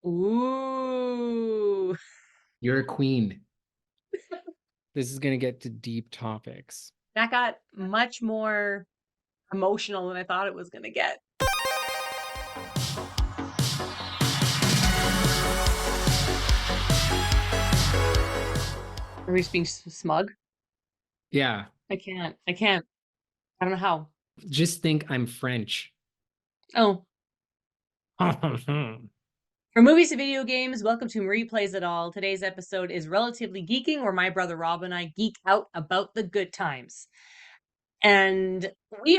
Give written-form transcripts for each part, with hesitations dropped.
Ooh. You're a queen. This is gonna get to deep topics. That got much more emotional than I thought it was gonna get. Are we just being smug? Yeah, I can't. I don't know how. just think I'm French. Oh, from movies to video games, welcome to Marie Plays It All. Today's episode is Relatively Geeking, where my brother Rob and I geek out about the good times. And we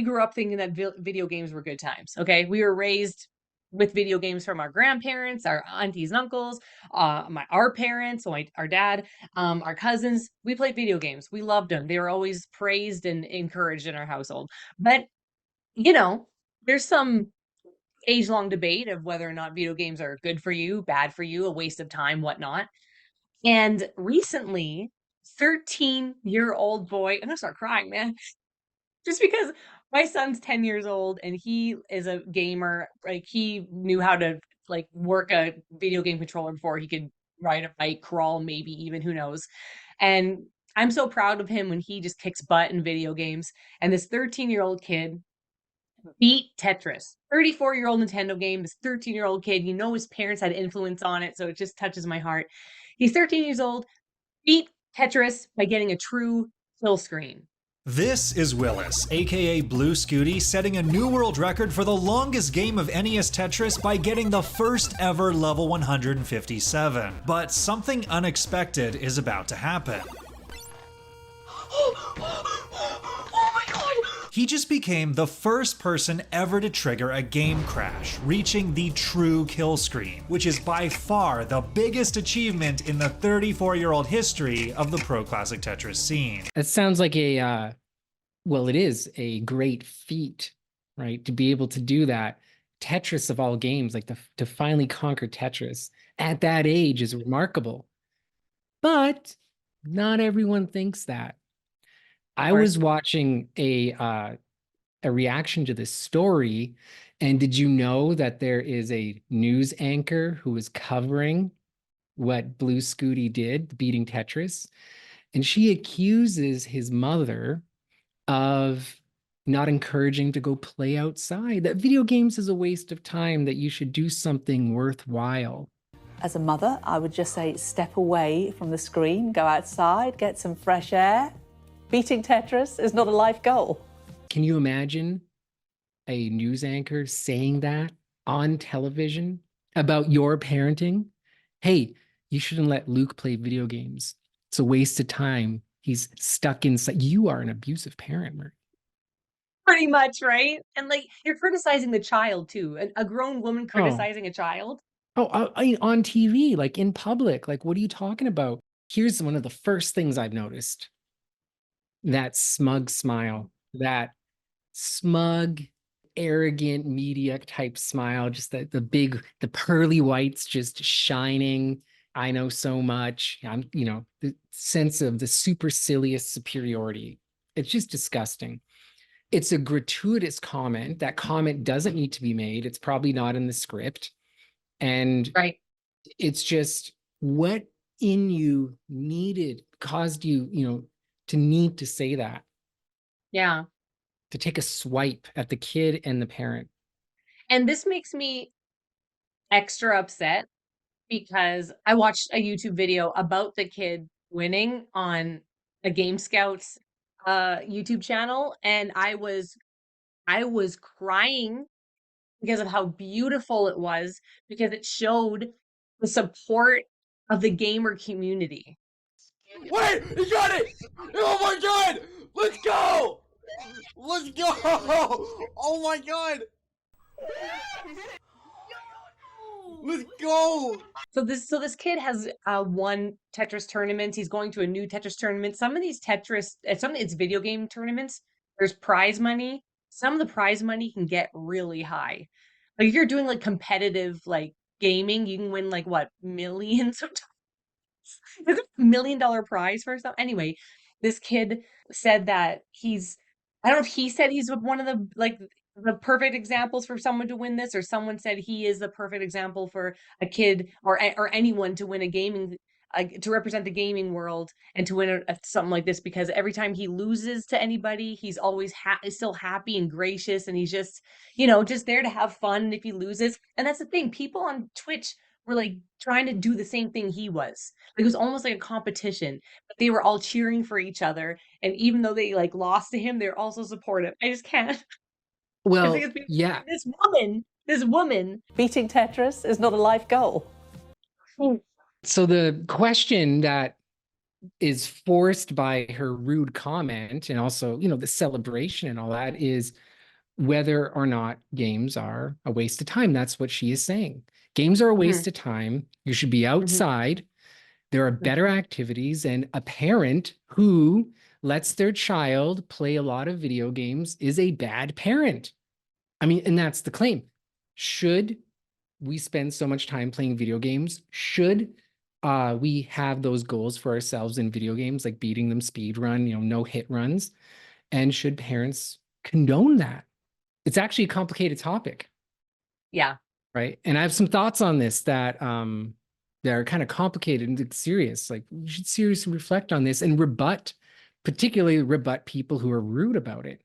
grew up thinking that video games were good times. Okay. We were raised with video games from our grandparents, our aunties and uncles, our parents, so our dad, our cousins. We played video games. We loved them. They were always praised and encouraged in our household. But, you know, there's some age-long debate of whether or not video games are good for you, bad for you, a waste of time, whatnot. And recently, 13-year-old boy, I'm gonna start crying, man. Just because my son's 10 years old and he is a gamer, like, he knew how to, like, work a video game controller before he could ride a bike, crawl, maybe even, who knows? And I'm so proud of him when he just kicks butt in video games, and this 13-year-old kid beat Tetris. 34-year-old Nintendo game, this 13-year-old kid, you know his parents had influence on it, so it just touches my heart. He's 13 years old, beat Tetris by getting a true kill screen. This is Willis, aka Blue Scuti, setting a new world record for the longest game of NES Tetris by getting the first ever level 157. But something unexpected is about to happen. He just became the first person ever to trigger a game crash, reaching the true kill screen, which is by far the biggest achievement in the 34-year-old history of the pro classic Tetris scene. That sounds like well, it is a great feat, right? To be able to do that. Tetris of all games, like to finally conquer Tetris at that age is remarkable. But not everyone thinks that. I Course. was watching a reaction to this story, and did you know that there is a news anchor who was covering what Blue Scuti did, beating Tetris, and she accuses his mother of not encouraging to go play outside, that video games is a waste of time, that you should do something worthwhile. As a mother, I would just say step away from the screen, go outside, get some fresh air. Beating Tetris is not a life goal. Can you imagine a news anchor saying that on television about your parenting? Hey, you shouldn't let Luke play video games. It's a waste of time. He's stuck inside. You are an abusive parent, Murray. Pretty much, right? And, like, you're criticizing the child too. A grown woman criticizing a child? Oh, on TV, like in public. Like, what are you talking about? Here's one of the first things I've noticed. That smug smile, that smug, arrogant media type smile, just the pearly whites just shining. I know so much. The sense of the supercilious superiority. It's just disgusting. It's a gratuitous comment. That comment doesn't need to be made. It's probably not in the script. And Right. it's just what in you caused you, to need to say that, Yeah. to take a swipe at the kid and the parent. And this makes me extra upset because I watched a YouTube video about the kid winning on a GameScout YouTube channel, and I was crying because of how beautiful it was, because it showed the support of the gamer community. Wait, he got it! Oh my god! Let's go! Let's go! Oh my god! Let's go! So this kid has won Tetris tournaments. He's going to a new Tetris tournament. Some of these it's video game tournaments. There's prize money. Some of the prize money can get really high. Like if you're doing like competitive like gaming, you can win like what, millions of dollars. There's $1 million prize for something. Anyway, this kid said that I don't know if he said he's one of the like the perfect examples for someone to win this, or someone said he is the perfect example for a kid or anyone to win a gaming, to represent the gaming world and to win something like this, because every time he loses to anybody, he's always still happy and gracious, and he's just, just there to have fun. And if he loses, and that's the thing, people on Twitch were like trying to do the same thing he was. It was almost like a competition, but they were all cheering for each other. And even though they like lost to him, they're also supportive. I just can't. I think Well, it's because yeah. this woman. Beating Tetris is not a life goal. So the question that is forced by her rude comment, and also, the celebration and all that, is whether or not games are a waste of time. That's what she is saying. Games are a waste of time. You should be outside. There are better activities, and a parent who lets their child play a lot of video games is a bad parent. I mean, and that's the claim. Should we spend so much time playing video games? Should we have those goals for ourselves in video games, like beating them speed run, no hit runs? And should parents condone that? It's actually a complicated topic. Yeah. Right. And I have some thoughts on this that are kind of complicated and serious. Like, we should seriously reflect on this and particularly rebut people who are rude about it.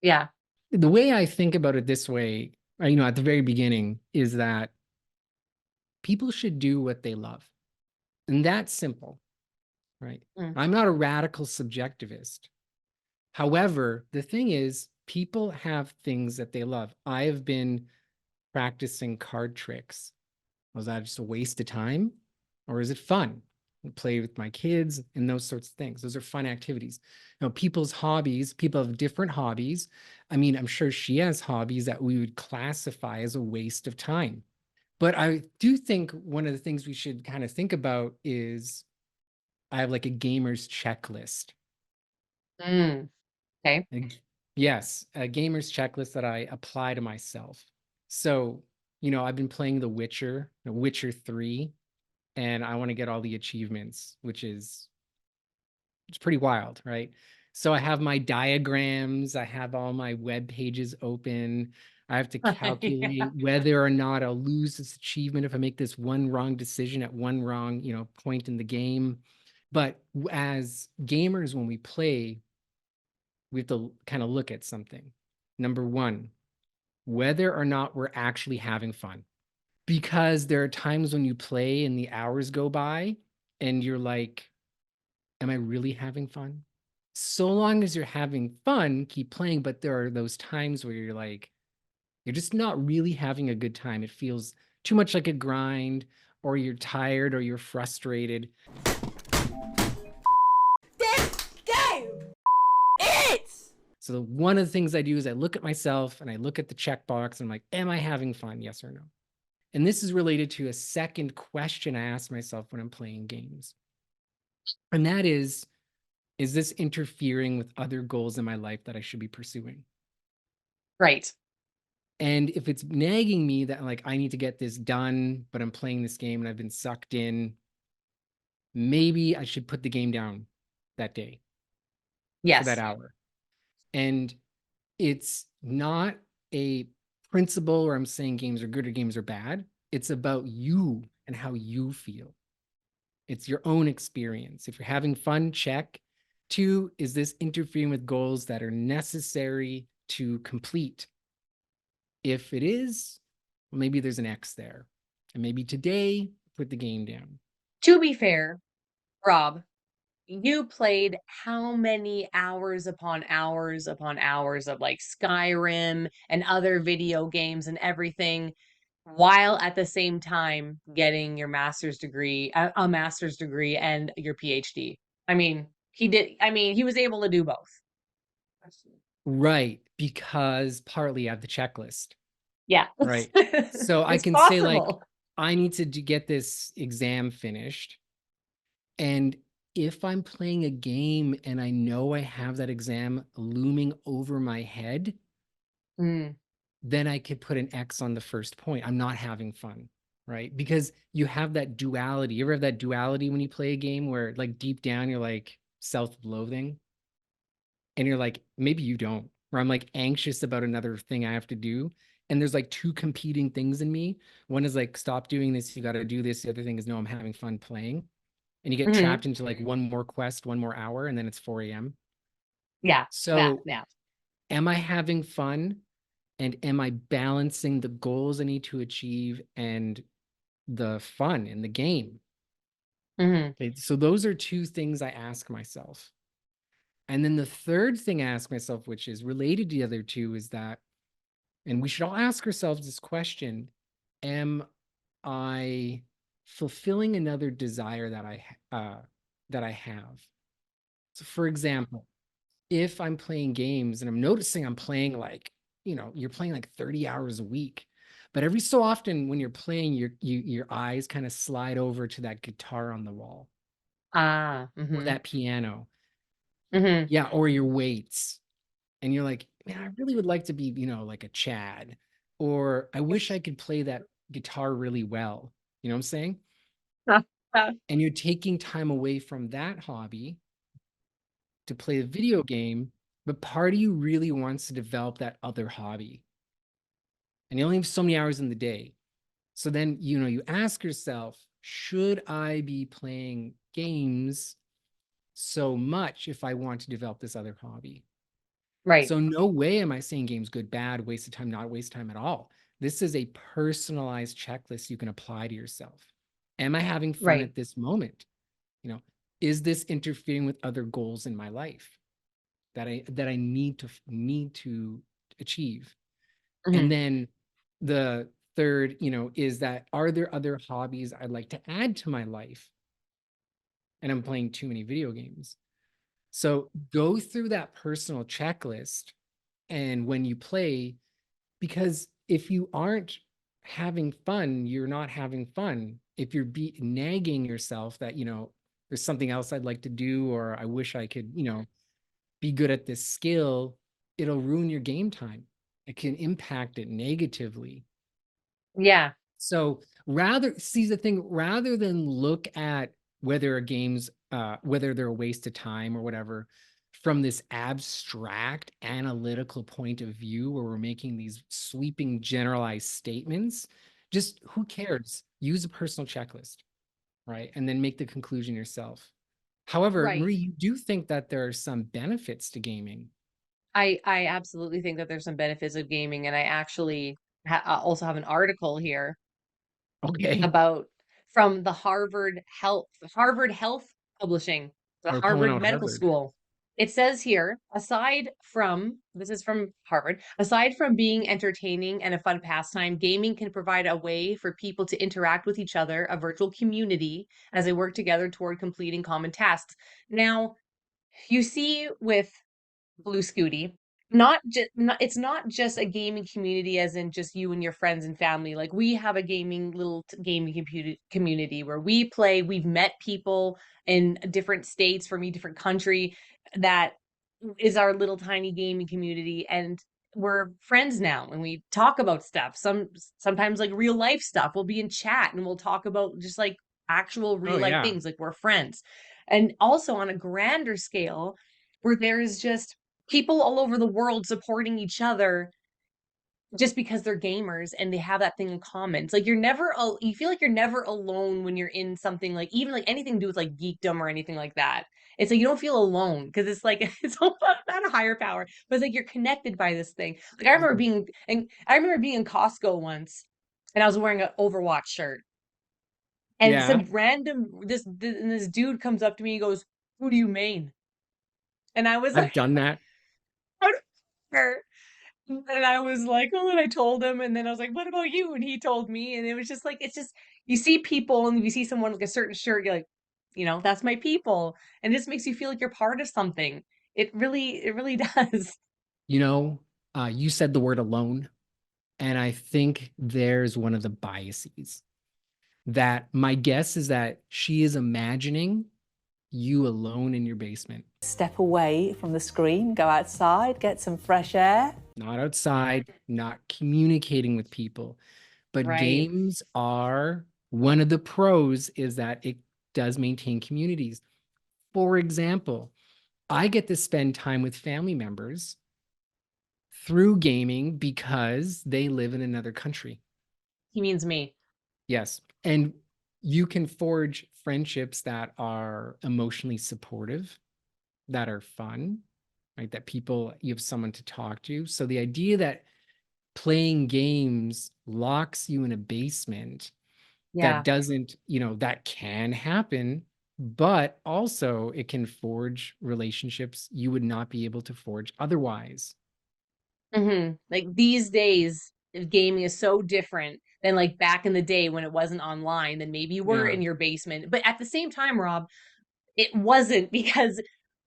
Yeah. The way I think about it this way, at the very beginning, is that people should do what they love. And that's simple, right? I'm not a radical subjectivist. However, the thing is, people have things that they love. I have been practicing card tricks. Was that just a waste of time? Or is it fun? I play with my kids and those sorts of things. Those are fun activities. People's hobbies, people have different hobbies. I mean, I'm sure she has hobbies that we would classify as a waste of time. But I do think one of the things we should kind of think about is, I have like a gamer's checklist. Okay. Yes, a gamer's checklist that I apply to myself. So, I've been playing The Witcher 3, and I want to get all the achievements, it's pretty wild, right? So I have my diagrams, I have all my web pages open. I have to calculate whether or not I'll lose this achievement if I make this one wrong decision at one wrong, point in the game. But as gamers, when we play, we have to kind of look at something. Number one, whether or not we're actually having fun. Because there are times when you play and the hours go by and you're like, am I really having fun? So long as you're having fun, keep playing. But there are those times where you're like, you're just not really having a good time. It feels too much like a grind, or you're tired, or you're frustrated. This game! It's! So one of the things I do is I look at myself and I look at the checkbox and I'm like, am I having fun? Yes or no? And this is related to a second question I ask myself when I'm playing games. And that is this interfering with other goals in my life that I should be pursuing? Right. And if it's nagging me that like I need to get this done, but I'm playing this game and I've been sucked in, maybe I should put the game down that day. Yes. For that hour. And it's not a principle where I'm saying games are good or games are bad. It's about you and how you feel. It's your own experience. If you're having fun, check. 2, is this interfering with goals that are necessary to complete? If it is, well, maybe there's an X there. And maybe today, put the game down. To be fair, Rob, you played how many hours upon hours upon hours of like Skyrim and other video games and everything, while at the same time getting your master's degree, a master's degree and your PhD. I mean, he was able to do both. Right, because partly I have the checklist. Yeah. Right. So I can say like, I need to get this exam finished. And if I'm playing a game and I know I have that exam looming over my head, then I could put an X on the first point. I'm not having fun, right? Because you have that duality. You ever have that duality when you play a game where like deep down you're like self-loathing? And you're like, maybe you don't. where I'm like anxious about another thing I have to do. And there's like two competing things in me. One is like, stop doing this, you got to do this. The other thing is, no, I'm having fun playing. And you get Mhm. trapped into like one more quest, 1 more hour, and then it's 4 a.m. Yeah. Yeah. So Yeah. am I having fun? And am I balancing the goals I need to achieve and the fun in the game? Mhm. Okay, so those are two things I ask myself. And then the third thing I ask myself, which is related to the other two, is that, and we should all ask ourselves this question, am I fulfilling another desire that I have? So for example, if I'm playing games and I'm noticing I'm playing like, you're playing like 30 hours a week, but every so often when you're playing, your eyes kind of slide over to that guitar on the wall Ah. or Mhm. that piano. Mhm. Yeah, or your weights. And you're like, man, I really would like to be, like a Chad, or I wish I could play that guitar really well. You know what I'm saying? And you're taking time away from that hobby to play a video game, but part of you really wants to develop that other hobby. And you only have so many hours in the day. So then, you ask yourself, should I be playing games so much if I want to develop this other hobby? Right. So no way am I saying game's good, bad, waste of time, not waste of time at all. This is a personalized checklist you can apply to yourself. Am I having fun Right. at this moment? You know, is this interfering with other goals in my life that I need to achieve? And Mhm. then the third, is that, are there other hobbies I'd like to add to my life? And I'm playing too many video games. So go through that personal checklist. And when you play, because if you aren't having fun, you're not having fun. If you're nagging yourself that, there's something else I'd like to do, or I wish I could, be good at this skill, it'll ruin your game time. It can impact it negatively. Yeah. So rather than look at whether a game's whether they're a waste of time or whatever, from this abstract analytical point of view where we're making these sweeping generalized statements, just who cares? Use a personal checklist, right? And then make the conclusion yourself. However, Right. Marie, you do think that there are some benefits to gaming. I absolutely think that there's some benefits of gaming, and I actually also have an article here Okay. about from the Harvard Health Publishing, the We're calling Harvard out Medical Harvard. School. It says here, this is from Harvard, aside from being entertaining and a fun pastime, gaming can provide a way for people to interact with each other, a virtual community, as they work together toward completing common tasks. Now, you see with Blue Scuti, it's not just a gaming community as in just you and your friends and family. Like we have a gaming community where we play. We've met people in different states from a different country that is our little tiny gaming community, and we're friends now and we talk about stuff. Sometimes like real life stuff. We'll be in chat and we'll talk about just like actual Oh real life yeah. things, like we're friends. And also on a grander scale, where there is just people all over the world supporting each other just because they're gamers and they have that thing in common. It's like you feel like you're never alone when you're in something, like even like anything to do with like geekdom or anything like that. It's like you don't feel alone because it's like it's all about a higher power, but it's like you're connected by this thing. Like I remember being in Costco once and I was wearing an Overwatch shirt and Yeah. some random this dude comes up to me and goes, "Who do you main?" And I was I've like, done that. And I was like, "Oh," and I told him, and then I was like, "What about you?" And he told me, and it was just like, it's just you see people and you see someone with a certain shirt, you're like, that's my people. And this makes you feel like you're part of something. It really does. You know, you said the word alone, and I think there's one of the biases that my guess is that she is imagining you alone in your basement, Step away from the screen, go outside, get some fresh air. not outside, not communicating with people. But Right. games are one of the pros is that it does maintain communities. For example, I get to spend time with family members through gaming because they live in another country. He means me. Yes. And you can forge friendships that are emotionally supportive, that are fun, right? That you have someone to talk to. So the idea that playing games locks you in a basement, Yeah. that doesn't, that can happen, but also it can forge relationships you would not be able to forge otherwise. Like these days, gaming is so different than like back in the day when it wasn't online. Then maybe you were Yeah. in your basement, but at the same time, Rob, it wasn't because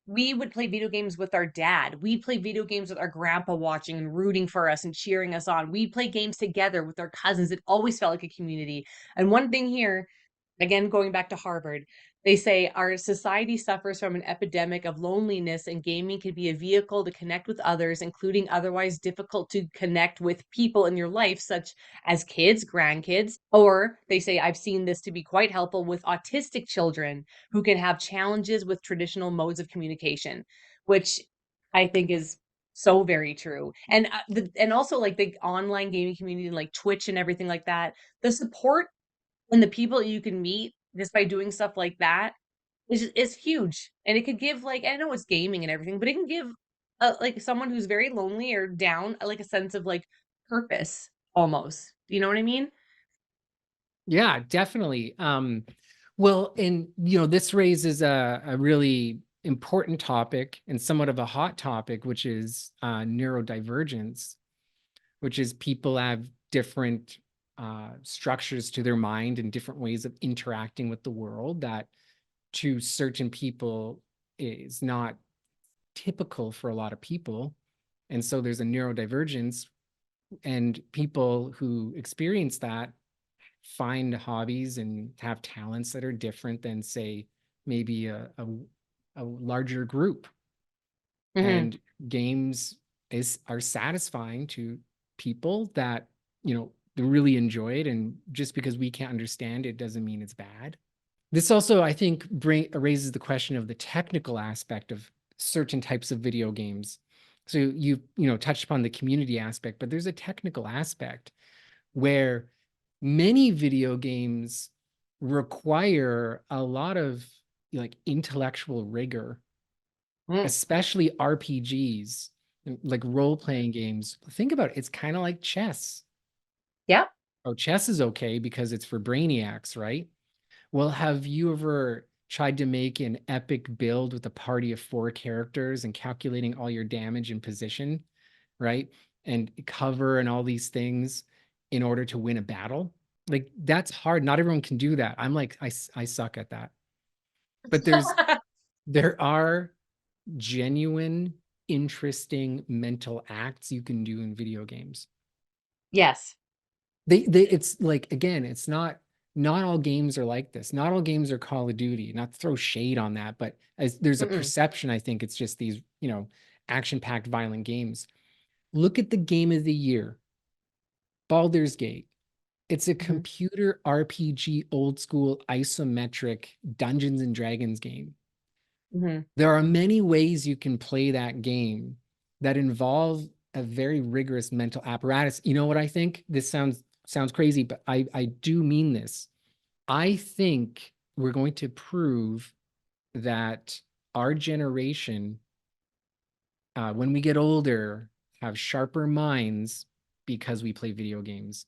we would play video games with our dad. We'd play video games with our grandpa watching and rooting for us and cheering us on. We'd play games together with our cousins. It always felt like a community. And one thing here, again, going back to Harvard, they say our society suffers from an epidemic of loneliness, and gaming can be a vehicle to connect with others, including otherwise difficult to connect with people in your life, such as kids, grandkids. Or they say, I've seen this to be quite helpful with autistic children who can have challenges with traditional modes of communication, which I think is so very true. And also like the online gaming community, like Twitch and everything like that, the support and the people you can meet just by doing stuff like that is huge. And it could give, like, I know it's gaming and everything, but it can give like someone who's very lonely or down like a sense of like purpose almost. You know what I mean? Yeah, definitely. Well, and this raises a really important topic and somewhat of a hot topic, which is neurodivergence, which is people have different structures to their mind and different ways of interacting with the world that to certain people is not typical for a lot of people. And so there's a neurodivergence, and people who experience that find hobbies and have talents that are different than, say, maybe a larger group. Mhm. And games are satisfying to people that they really enjoy it, and just because we can't understand it doesn't mean it's bad. This also, I think, raises the question of the technical aspect of certain types of video games. So you touched upon the community aspect, but there's a technical aspect where many video games require a lot of like intellectual rigor, Mm. especially RPGs, like role-playing games. Think about it, it's kind of like chess. Yeah. Oh, chess is okay because it's for brainiacs, right? Well, have you ever tried to make an epic build with a party of 4 characters and calculating all your damage and position, right? And cover and all these things in order to win a battle? Like, that's hard. Not everyone can do that. I'm like, I suck at that. But there are genuine, interesting mental acts you can do in video games. Yes. It's like, again, it's not all games are like this. Not all games are Call of Duty. Not to throw shade on that, but as there's a Mm-mm. perception, I think it's just these, action-packed violent games. Look at the game of the year, Baldur's Gate. It's a Mhm. computer RPG, old school isometric Dungeons and Dragons game. Mhm. There are many ways you can play that game that involve a very rigorous mental apparatus. You know what I think? This sounds crazy, but I do mean this. I think we're going to prove that our generation, when we get older, have sharper minds because we play video games.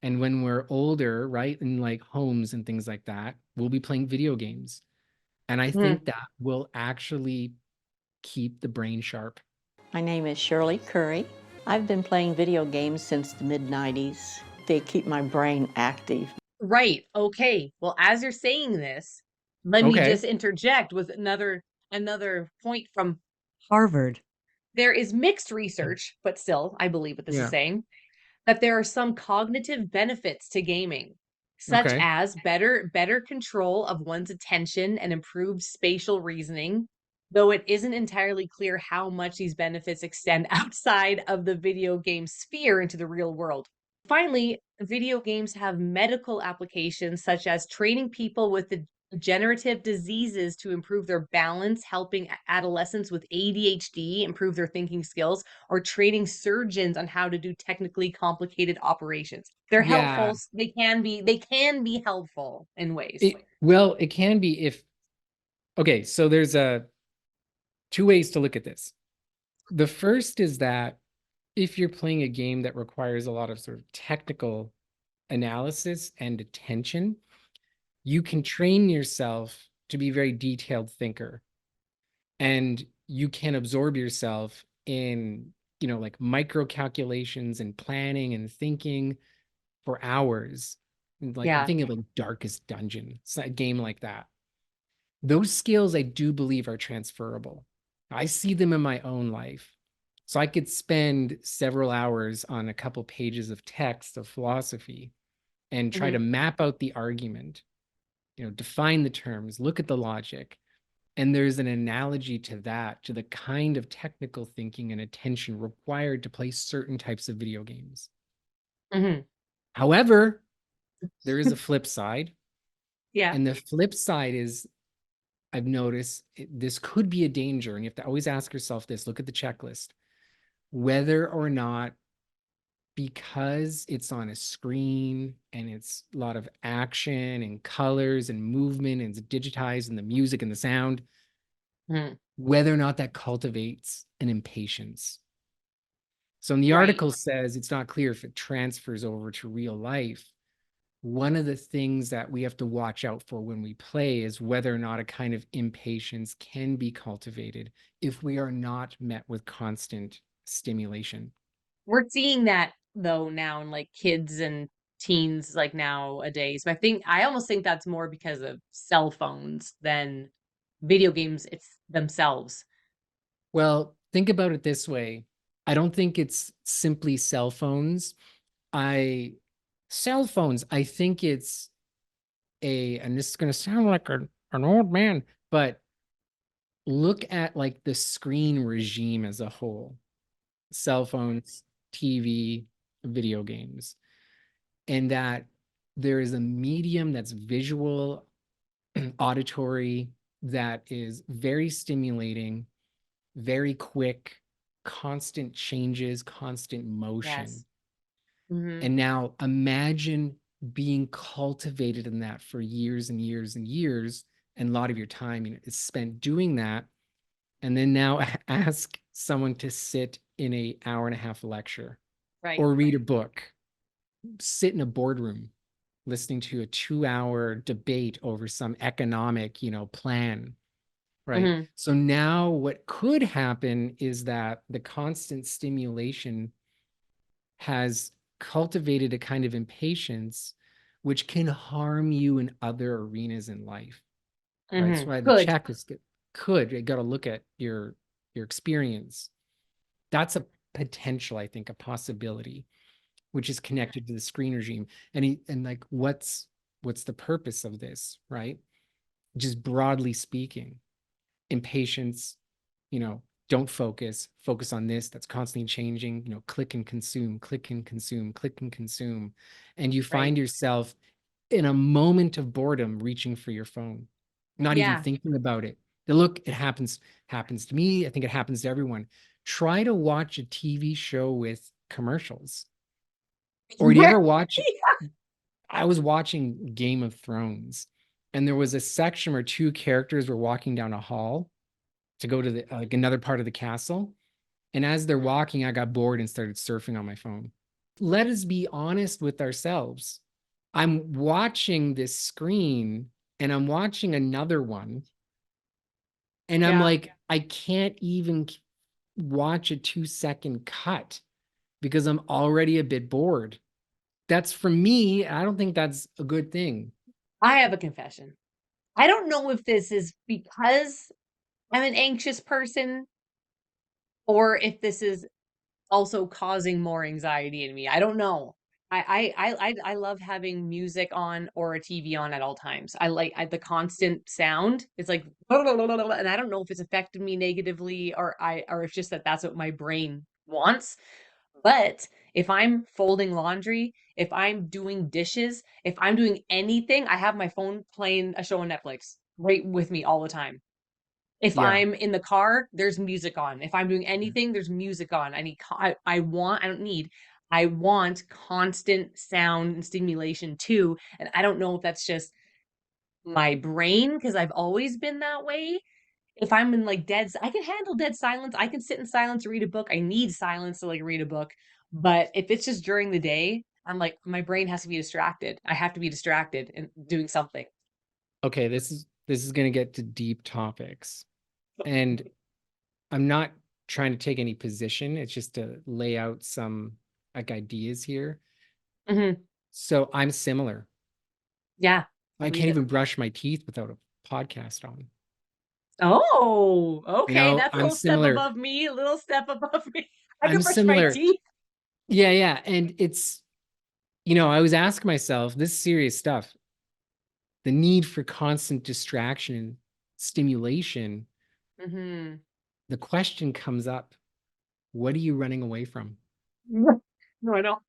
And when we're older, right, in like homes and things like that, we'll be playing video games. And I Mhm. think that will actually keep the brain sharp. My name is Shirley Curry. I've been playing video games since the mid-90s. They keep my brain active. Right. Okay. Well, as you're saying this, let me Okay. just interject with another point from Harvard. There is mixed research, but still, I believe what this is Yeah. saying, that there are some cognitive benefits to gaming, such Okay. as better control of one's attention and improved spatial reasoning, though it isn't entirely clear how much these benefits extend outside of the video game sphere into the real world. Finally, video games have medical applications such as training people with the degenerative diseases to improve their balance, helping adolescents with ADHD improve their thinking skills, or training surgeons on how to do technically complicated operations. They're Yeah. helpful. They can be helpful in ways. Well, it can be if, okay, so there's two ways to look at this. The first is that if you're playing a game that requires a lot of sort of technical analysis and attention, you can train yourself to be a very detailed thinker, and you can absorb yourself in, like micro calculations and planning and thinking for hours. Like I'm Yeah. thinking of like Darkest Dungeon. It's a game like that. Those skills I do believe are transferable. I see them in my own life. So I could spend several hours on a couple pages of text of philosophy and try to map out the argument, define the terms, look at the logic. And there's an analogy to that, to the kind of technical thinking and attention required to play certain types of video games. Mhm. However, there is a flip side. Yeah. And the flip side is, I've noticed this could be a danger. And you have to always ask yourself this, look at the checklist, whether or not, because it's on a screen and it's a lot of action and colors and movement and it's digitized and the music and the sound, whether or not that cultivates an impatience. So in the Right. article says it's not clear if it transfers over to real life. One of the things that we have to watch out for when we play is whether or not a kind of impatience can be cultivated if we are not met with constant stimulation. We're seeing that though now in like kids and teens like nowadays. But I almost think that's more because of cell phones than video games themselves. Well, think about it this way. I don't think it's simply cell phones. I think it's and this is going to sound like an old man, but look at like the screen regime as a whole. Cell phones, TV, video games, and that there is a medium that's visual, auditory, that is very stimulating, very quick, constant changes, constant motion. Yes. Mhm. And now imagine being cultivated in that for years and years and years, and a lot of your time is spent doing that. And then now ask someone to sit in an hour and a half lecture, Right. or read a book, sit in a boardroom listening to a 2-hour debate over some economic, plan, right? So now what could happen is that the constant stimulation has cultivated a kind of impatience which can harm you in other arenas in life. Right. That's why the Good. checklist you got to look at your experience. That's a potential, I think, a possibility, which is connected to the screen regime. And like, what's the purpose of this, right? Just broadly speaking, impatience, don't focus on this that's constantly changing, click and consume, click and consume, click and consume. And you find yourself in a moment of boredom reaching for your phone, not even thinking about it. Look, it happens to me. I think it happens to everyone. Try to watch a TV show with commercials. Or do you ever watch? I was watching Game of Thrones, and there was a section where two characters were walking down a hall to go to like another part of the castle. And as they're walking, I got bored and started surfing on my phone. Let us be honest with ourselves. I'm watching this screen and I'm watching another one. And I'm like, I can't even watch a 2-second cut because I'm already a bit bored. That's, for me, I don't think that's a good thing. I have a confession. I don't know if this is because I'm an anxious person or if this is also causing more anxiety in me. I don't know. I love having music on or a TV on at all times. I like the constant sound. It's like, and I don't know if it's affected me negatively or if just that's what my brain wants. But If I'm folding laundry, if I'm doing dishes, if I'm doing anything, I have my phone playing a show on Netflix right with me all the time. If Yeah. I'm in the car, there's music on. If I'm doing anything, there's music on. I want constant sound and stimulation too. And I don't know if that's just my brain because I've always been that way. If I'm in like I can handle dead silence. I can sit in silence to read a book. I need silence to like read a book. But if it's just during the day, I'm like, my brain has to be distracted. I have to be distracted and doing something. Okay, this is going to get to deep topics. And I'm not trying to take any position. It's just to lay out some like ideas here. Hmm. So I'm similar. Yeah. I Believe can't it. even brush my teeth without a podcast on. Oh, okay. That's a I'm little step similar. above me. A little step above me. I I'm can brush my similar. teeth. Yeah, yeah. And it's, I always ask myself, this is serious stuff. The need for constant distraction and stimulation. Hmm. The question comes up, what are you running away from? No, I know.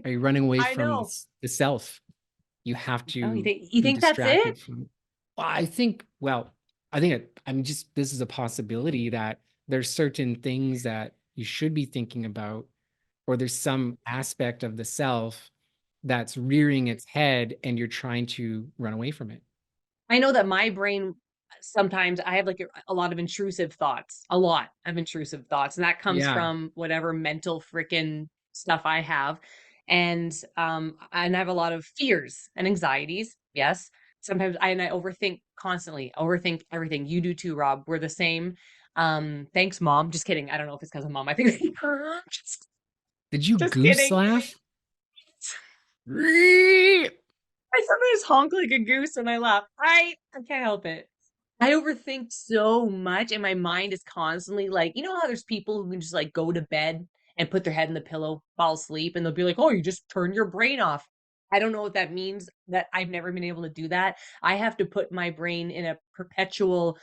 Are you running away I from know. the self? You have Oh, to you be think that's it? distracted from. Well, I'm just, this is a possibility that there's certain things that you should be thinking about, or there's some aspect of the self that's rearing its head and you're trying to run away from it. I know that my brain sometimes I have like a lot of intrusive thoughts, a lot of intrusive thoughts, and that comes Yeah. from whatever mental freaking stuff I have. And I have a lot of fears and anxieties. Yes. Sometimes I overthink constantly, overthink everything. You do too, Rob. We're the same. Thanks, Mom. Just kidding. I don't know if it's because of Mom. I think just, Did you just goose kidding. laugh? I sometimes honk like a goose when I laugh. I can't help it. I overthink so much, and my mind is constantly like, you know how there's people who can just like go to bed and put their head in the pillow, fall asleep, and they'll be like, oh, you just turn your brain off. I don't know what that means. That I've never been able to do that. I have to put my brain in a perpetual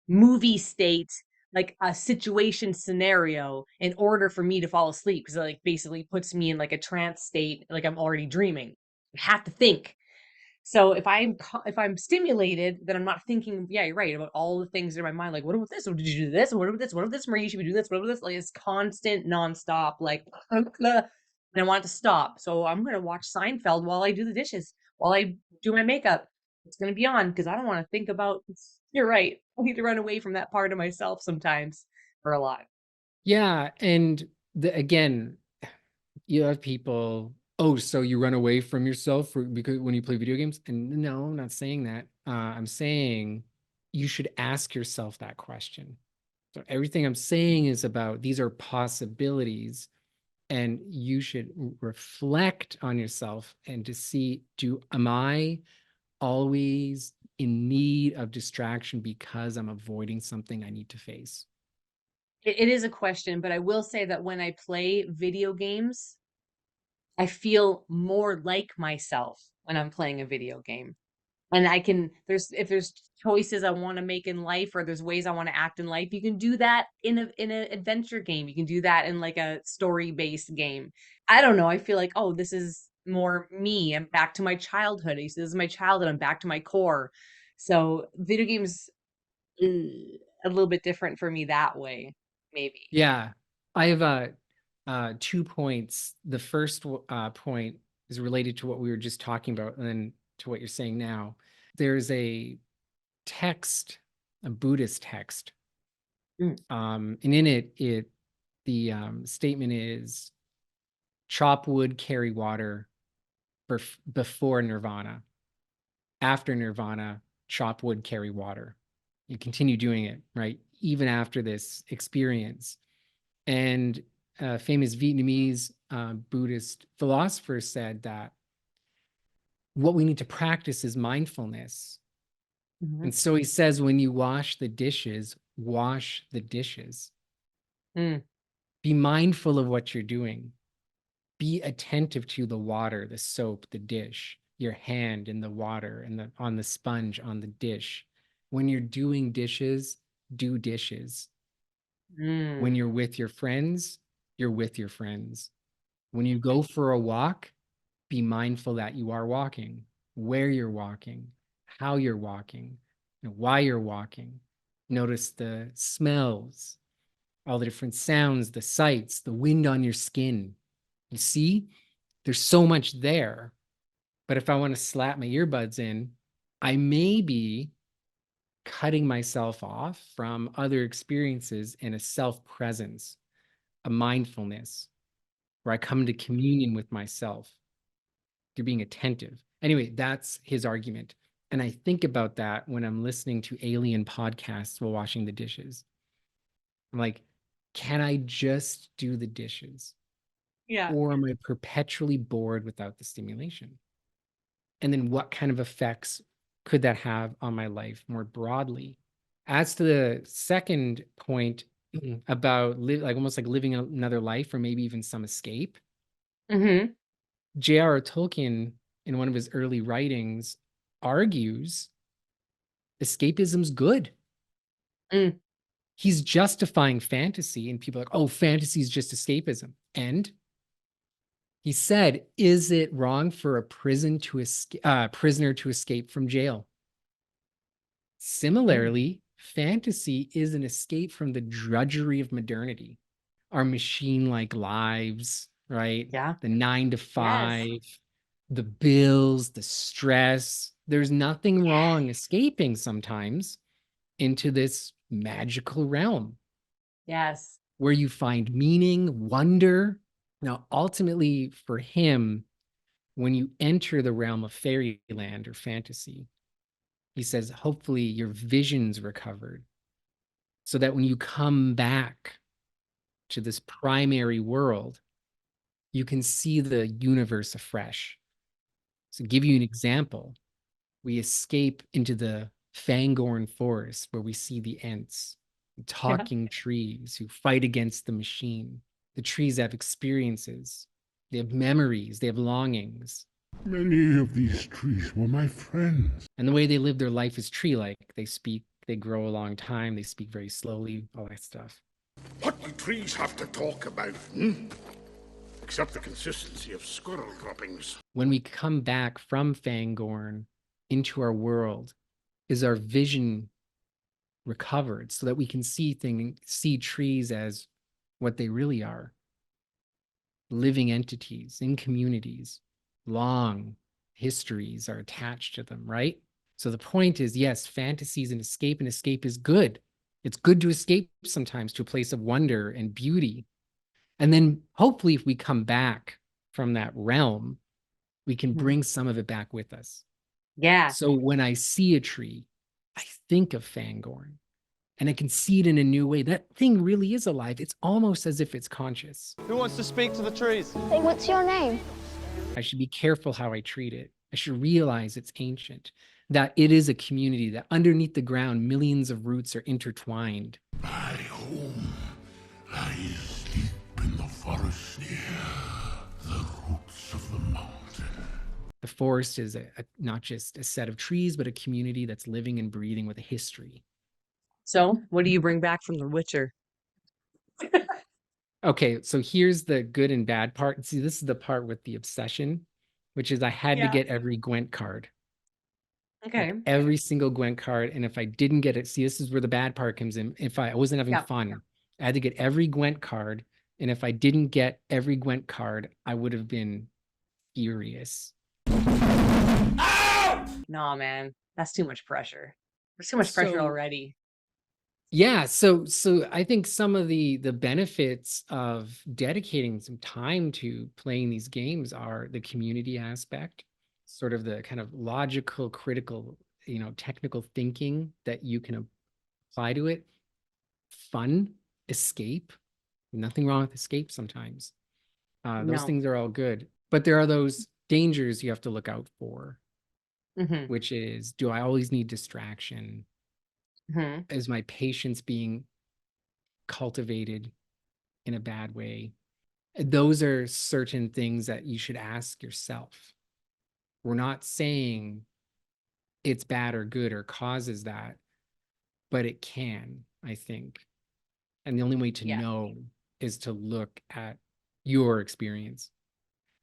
movie state, like a situation scenario, in order for me to fall asleep because it like basically puts me in like a trance state, like I'm already dreaming. I have to think. So if I'm stimulated, then I'm not thinking, yeah, you're right, about all the things in my mind. Like, what about this? What did you do this? What about this? What about this? Marie, you should be doing this. What about this? Like it's constant, nonstop, like and I want it to stop. So I'm gonna watch Seinfeld while I do the dishes, while I do my makeup. It's gonna be on because I don't want to think about you're right. I need to run away from that part of myself sometimes for a lot. Yeah. And again, you have people, oh, so you run away from yourself because when you play video games? And no, I'm not saying that. I'm saying you should ask yourself that question. So everything I'm saying is about these are possibilities, and you should reflect on yourself and to see, am I always in need of distraction because I'm avoiding something I need to face? It is a question, but I will say that when I play video games, I feel more like myself when I'm playing a video game. And if there's choices I want to make in life or there's ways I want to act in life, you can do that in an adventure game. You can do that in like a story-based game. I don't know. I feel like, oh, this is more me. I'm back to my childhood. This is my childhood. I'm back to my core. So video games a little bit different for me that way, maybe. Yeah, I have 2 points. The first point is related to what we were just talking about, and then to what you're saying now. There's a text, a Buddhist text, Mm. and in it, the statement is chop wood, carry water before nirvana. After nirvana, chop wood, carry water. You continue doing it, right? Even after this experience. And a famous Vietnamese Buddhist philosopher said that what we need to practice is mindfulness. Mhm. And so he says, when you wash the dishes, wash the dishes. Mm. Be mindful of what you're doing. Be attentive to the water, the soap, the dish, your hand in the water and on the sponge on the dish. When you're doing dishes, do dishes. When Mm. you're with your friends, you're with your friends. When you go for a walk, be mindful that you are walking, where you're walking, how you're walking, and why you're walking. Notice the smells, all the different sounds, the sights, the wind on your skin. You see, there's so much there. But if I want to slap my earbuds in, I may be cutting myself off from other experiences in a self-presence, a mindfulness, where I come to communion with myself. You're being attentive. Anyway, that's his argument. And I think about that when I'm listening to alien podcasts while washing the dishes. I'm like, can I just do the dishes? Yeah. Or am I perpetually bored without the stimulation? And then what kind of effects could that have on my life more broadly? As to the second point about almost like living another life or maybe even some escape, Mm-hmm. J.R.R. Tolkien, in one of his early writings, argues escapism's good. Mm. He's justifying fantasy, and people are like, oh, fantasy is just escapism. And he said, is it wrong for a prisoner to escape from jail? Similarly, fantasy is an escape from the drudgery of modernity, our machine-like lives, right? Yeah. The 9 to Yes. 5, the bills, the stress. There's nothing wrong escaping sometimes into this magical realm Yes. where you find meaning, wonder. Now, ultimately, for him, when you enter the realm of fairyland or fantasy, he says, hopefully your vision's recovered so that when you come back to this primary world, you can see the universe afresh. So, give you an example, we escape into the Fangorn forest where we see the Ents, talking trees who fight against the machine. The trees have experiences, they have memories, they have longings. Many of these trees were my friends. And the way they live their life is tree-like. They speak, they grow a long time, they speak very slowly, all that stuff. What do trees have to talk about, except the consistency of squirrel droppings? When we come back from Fangorn into our world, is our vision recovered so that we can see trees as what they really are? Living entities in communities, long histories are attached to them, right? So the point is, yes, fantasy is an escape, and escape is good. It's good to escape sometimes to a place of wonder and beauty. And then hopefully if we come back from that realm, we can bring some of it back with us. Yeah. So when I see a tree, I think of Fangorn and I can see it in a new way. That thing really is alive. It's almost as if it's conscious. Who wants to speak to the trees? Hey, what's your name? I should be careful how I treat it. I should realize it's ancient, that it is a community, that underneath the ground, millions of roots are intertwined. My home lies deep in the forest near the roots of the mountain. The forest is not just a set of trees, but a community that's living and breathing with a history. So, what do you bring back from The Witcher? Okay, so here's the good and bad part. See, this is the part with the obsession, which is I had to get every Gwent card. Okay. Like every single Gwent card. And if I didn't get it, see, this is where the bad part comes in. If I wasn't having fun, I had to get every Gwent card. And if I didn't get every Gwent card, I would have been furious. No, man, that's too much pressure. There's too much pressure already. Yeah, so I think some of the benefits of dedicating some time to playing these games are the community aspect, sort of the kind of logical, critical, technical thinking that you can apply to it. Fun, escape. Nothing wrong with escape sometimes. Those things are all good. But there are those dangers you have to look out for, which is, do I always need distraction? Is my patience being cultivated in a bad way? Those are certain things that you should ask yourself. We're not saying it's bad or good or causes that, but it can, I think. And the only way to know is to look at your experience.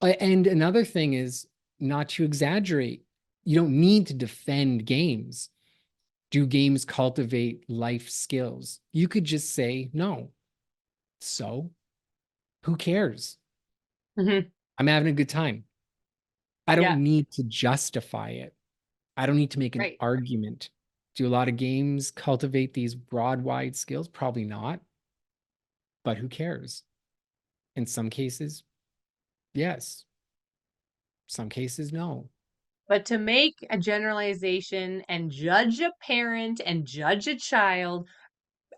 And another thing is not to exaggerate. You don't need to defend games. Do games cultivate life skills? You could just say no. So, who cares? Mhm. I'm having a good time. I Yeah. don't need to justify it. I don't need to make an Right. argument. Do a lot of games cultivate these broad, wide skills? Probably not. But who cares? In some cases, yes. Some cases, no. But to make a generalization and judge a parent and judge a child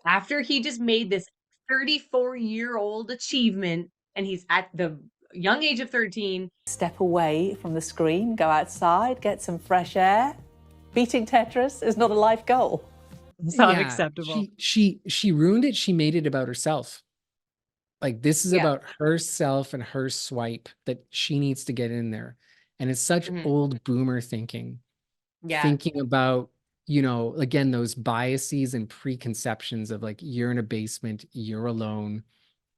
after he just made this 34-year-old achievement and he's at the young age of 13. Step away from the screen, go outside, get some fresh air. Beating Tetris is not a life goal. It's not acceptable. She ruined it. She made it about herself. Like, this is Yeah. about herself and her swipe that she needs to get in there. And it's such old boomer thinking. Yeah. Thinking about, you know, again, those biases and preconceptions of like, you're in a basement, you're alone,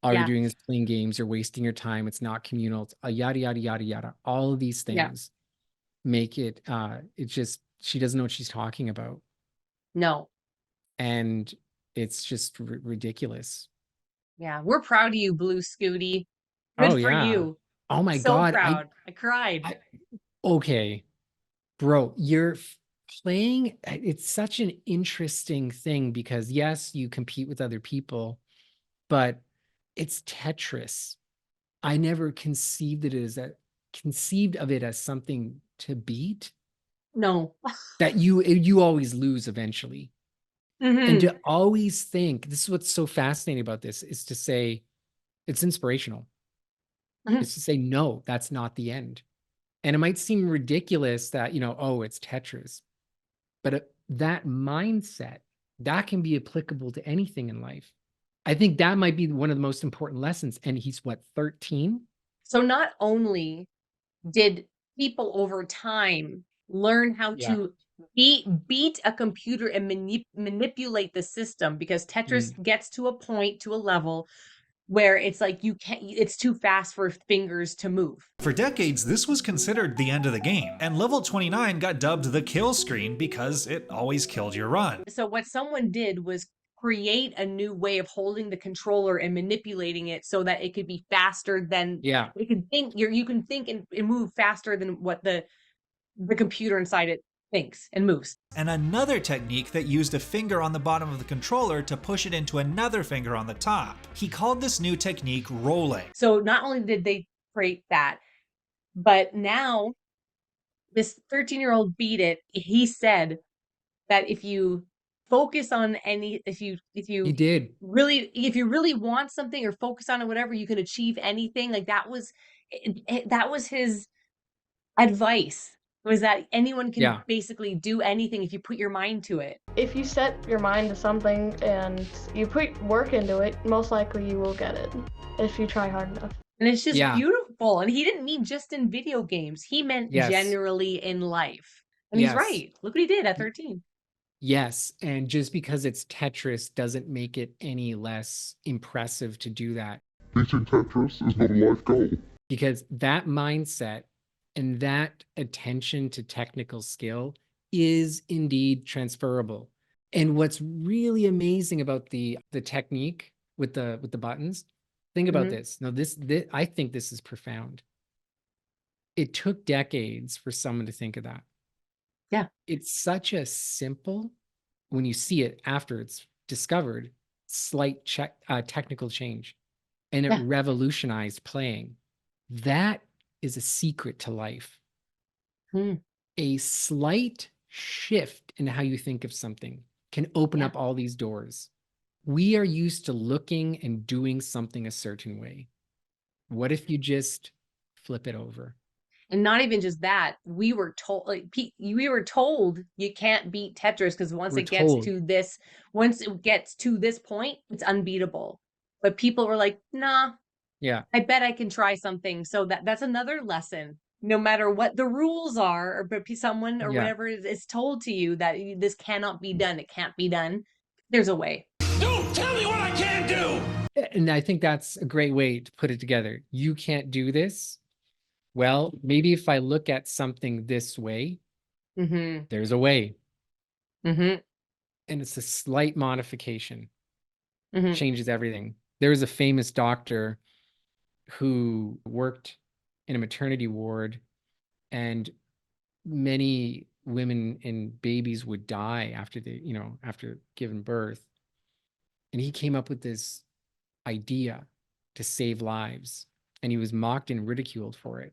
all you're doing is playing games, you're wasting your time, it's not communal, it's yada, yada, yada, yada. All of these things make it, she doesn't know what she's talking about. No. And it's just ridiculous. Yeah. We're proud of you, Blue Scuti. Good for you. Oh my so God. Proud. I cried. Okay. Bro, you're playing, it's such an interesting thing because yes, you compete with other people, but it's Tetris. I never conceived of it as something to beat. No. That you always lose eventually. And to always think, this is what's so fascinating about this, is to say it's inspirational. It's to say, no, that's not the end. And it might seem ridiculous that, you know, oh, it's Tetris. But that mindset, that can be applicable to anything in life. I think that might be one of the most important lessons. And he's what, 13? So not only did people over time learn how to beat a computer and manipulate the system, because Tetris gets to a point, to a level where it's like it's too fast for fingers to move. For decades, this was considered the end of the game, and level 29 got dubbed the kill screen because it always killed your run. So what someone did was create a new way of holding the controller and manipulating it so that it could be faster than you can think. You can think and move faster than what the computer inside it thinks and moves. And another technique that used a finger on the bottom of the controller to push it into another finger on the top. He called this new technique rolling. So not only did they create that, but now this 13-year-old beat it. He said that if you focus on if you really want something or focus on it, whatever, you can achieve anything. Like that was his advice, was that anyone can basically do anything if you put your mind to it. If you set your mind to something and you put work into it, most likely you will get it if you try hard enough. And it's just beautiful. And he didn't mean just in video games. He meant generally in life. And he's right. Look what he did at 13. Yes, and just because it's Tetris doesn't make it any less impressive to do that. Beating Tetris is not a life goal. Because that mindset and that attention to technical skill is indeed transferable. And what's really amazing about the technique with the buttons, think about this. Now, this I think this is profound. It took decades for someone to think of that. Yeah. It's such a simple, when you see it after it's discovered, slight technical change. And it revolutionized playing. That is a secret to life. A slight shift in how you think of something can open up all these doors. We are used to looking and doing something a certain way. What if you just flip it over? And not even just that, we were told you can't beat Tetris because once it gets to this point, it's unbeatable. But people were like, nah, I bet I can try something. So that's another lesson. No matter what the rules are, or someone or whatever is told to you that this cannot be done, it can't be done, there's a way. Don't tell me what I can't do! And I think that's a great way to put it together. You can't do this. Well, maybe if I look at something this way, Mm-hmm. there's a way. Mm-hmm. And it's a slight modification, Mm-hmm. changes everything. There was a famous doctor who worked in a maternity ward, and many women and babies would die after after giving birth. And he came up with this idea to save lives, and he was mocked and ridiculed for it.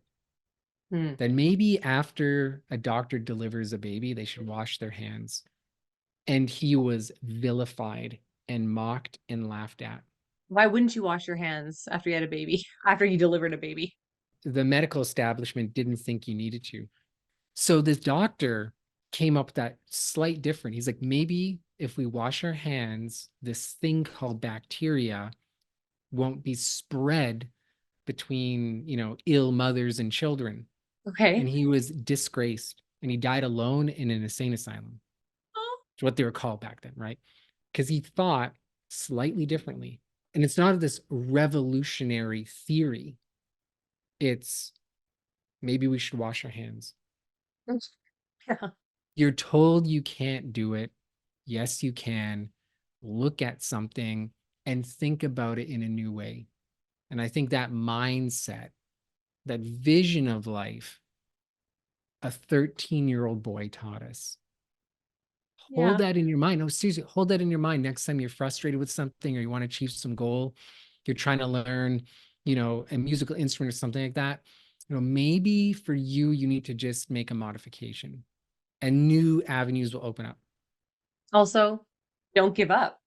Then maybe after a doctor delivers a baby, they should wash their hands. And he was vilified and mocked and laughed at. Why wouldn't you wash your hands after you had a baby, after you delivered a baby? The medical establishment didn't think you needed to. So this doctor came up with that slight different. He's like, maybe if we wash our hands, this thing called bacteria won't be spread between, ill mothers and children. Okay. And he was disgraced, and he died alone in an insane asylum. Oh. It's what they were called back then, right? Because he thought slightly differently. And it's not this revolutionary theory. It's maybe we should wash our hands. Yeah. You're told you can't do it. Yes, you can. Look at something and think about it in a new way. And I think that mindset, that vision of life, a 13-year-old boy taught us. Hold that in your mind. No, seriously, hold that in your mind next time you're frustrated with something or you want to achieve some goal. You're trying to learn, a musical instrument or something like that. Maybe for you, you need to just make a modification and new avenues will open up. Also, don't give up.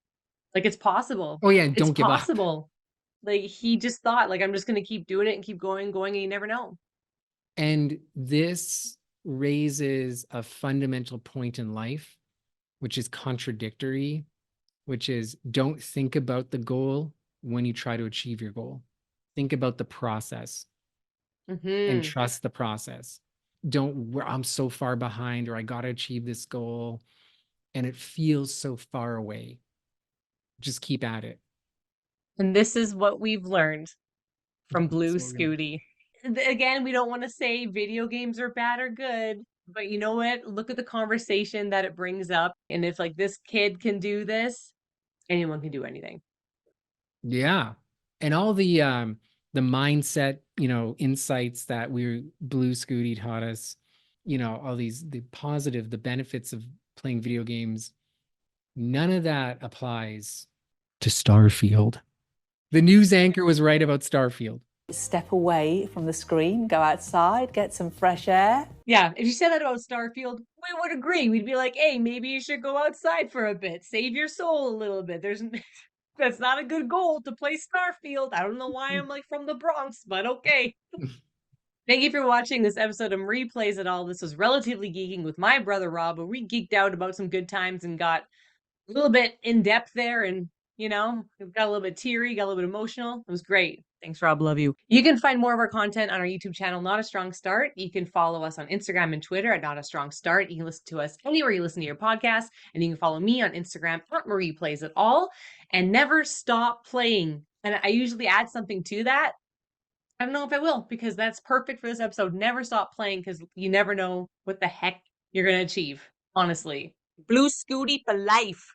Like, it's possible. Oh yeah, and don't give up. It's possible. Like, he just thought, like, I'm just going to keep doing it and keep going, and you never know. And this raises a fundamental point in life, which is contradictory, which is don't think about the goal when you try to achieve your goal. Think about the process and trust the process. I'm so far behind, or I got to achieve this goal and it feels so far away. Just keep at it. And this is what we've learned from Blue Scuti. Again, we don't want to say video games are bad or good, but you know what? Look at the conversation that it brings up. And if like this kid can do this, anyone can do anything. Yeah. And all the mindset, insights that Blue Scuti taught us, all these, the benefits of playing video games, none of that applies to Starfield. The news anchor was right about Starfield. Step away from the screen, go outside, get some fresh air. Yeah, if you said that about Starfield, we would agree. We'd be like, hey, maybe you should go outside for a bit, save your soul a little bit. That's not a good goal to play Starfield. I don't know why I'm like from the Bronx, but okay. Thank you for watching this episode of Replays It All. This was Relatively Geeking with my brother Rob, where we geeked out about some good times and got a little bit in depth there, and got a little bit teary, got a little bit emotional. It was great. Thanks, Rob. Love you. You can find more of our content on our YouTube channel, Not a Strong Start. You can follow us on Instagram and Twitter at Not a Strong Start. You can listen to us anywhere you listen to your podcast, and you can follow me on Instagram at Marie Plays It All. And never stop playing. And I usually add something to that. I don't know if I will, because that's perfect for this episode. Never stop playing, because you never know what the heck you're going to achieve. Honestly. Blue Scuti for life.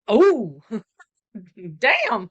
Oh, damn.